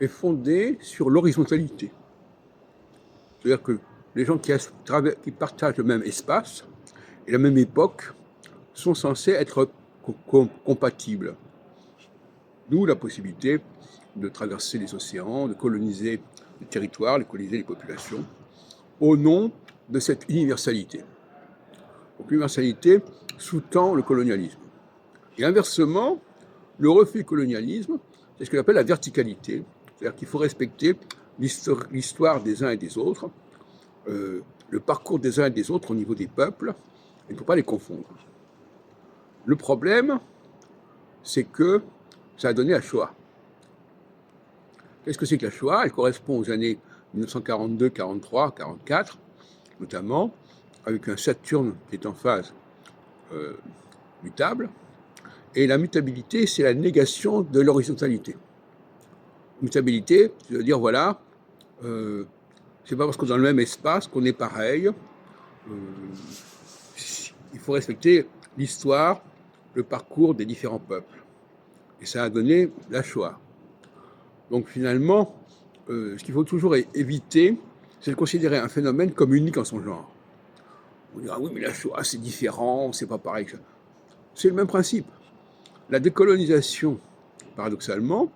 est fondée sur l'horizontalité. C'est-à-dire que les gens qui partagent le même espace et la même époque sont censés être compatibles. D'où la possibilité de traverser les océans, de coloniser les territoires, de coloniser les populations, au nom de cette universalité. Donc l'universalité sous-tend le colonialisme. Et inversement, le refus du colonialisme, c'est ce qu'on appelle la verticalité. C'est-à-dire qu'il faut respecter l'histoire des uns et des autres, le parcours des uns et des autres au niveau des peuples, il ne faut pas les confondre. Le problème, c'est que ça a donné la Shoah. Qu'est-ce que c'est que la Shoah? Elle correspond aux années 1942, 43, 44, notamment, avec un Saturne qui est en phase mutable. Et la mutabilité, c'est la négation de l'horizontalité. Mutabilité, c'est de dire, voilà, c'est pas parce qu'on est dans le même espace qu'on est pareil. Il faut respecter l'histoire, le parcours des différents peuples. Et ça a donné la Shoah. Donc finalement, ce qu'il faut toujours éviter, c'est de considérer un phénomène comme unique en son genre. On dira, oui, mais la Shoah, c'est différent, c'est pas pareil que ça. C'est le même principe. La décolonisation, paradoxalement,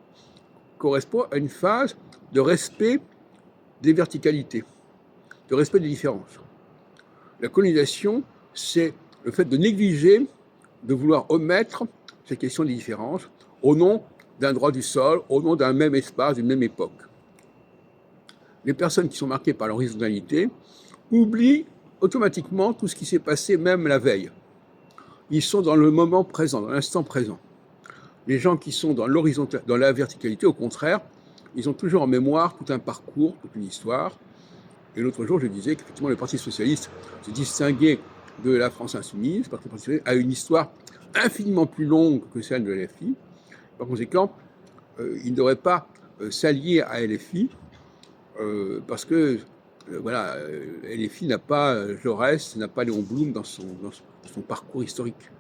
correspond à une phase de respect des verticalités, de respect des différences. La colonisation, c'est le fait de négliger, de vouloir omettre cette question des différences au nom d'un droit du sol, au nom d'un même espace, d'une même époque. Les personnes qui sont marquées par l'horizontalité oublient automatiquement tout ce qui s'est passé même la veille. Ils sont dans le moment présent, dans l'instant présent. Les gens qui sont dans la verticalité, au contraire, ils ont toujours en mémoire tout un parcours, toute une histoire. Et l'autre jour, je disais qu'effectivement, le Parti socialiste se distinguait de la France insoumise, parce que le Parti socialiste a une histoire infiniment plus longue que celle de LFI. Par conséquent, il ne devrait pas s'allier à LFI, parce que voilà, LFI n'a pas Jaurès, n'a pas Léon Blum dans son parcours historique.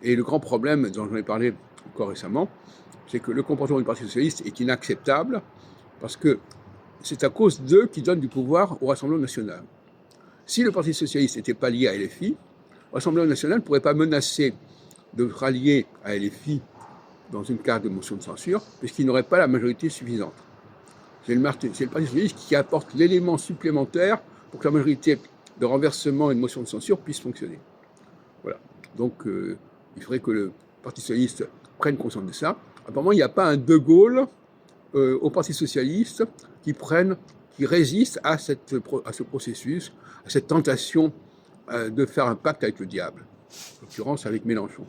Et le grand problème, dont j'en ai parlé encore récemment, c'est que le comportement du Parti socialiste est inacceptable, parce que c'est à cause d'eux qui donnent du pouvoir au Rassemblement national. Si le Parti socialiste n'était pas lié à LFI, le Rassemblement national ne pourrait pas menacer de rallier à LFI dans une carte de motion de censure, puisqu'il n'aurait pas la majorité suffisante. C'est le Parti socialiste qui apporte l'élément supplémentaire pour que la majorité de renversement et de motion de censure puisse fonctionner. Voilà. Donc, il faudrait que le Parti socialiste prenne conscience de ça. Apparemment, il n'y a pas un De Gaulle au Parti socialiste qui résiste à ce processus, à cette tentation de faire un pacte avec le diable, en l'occurrence avec Mélenchon.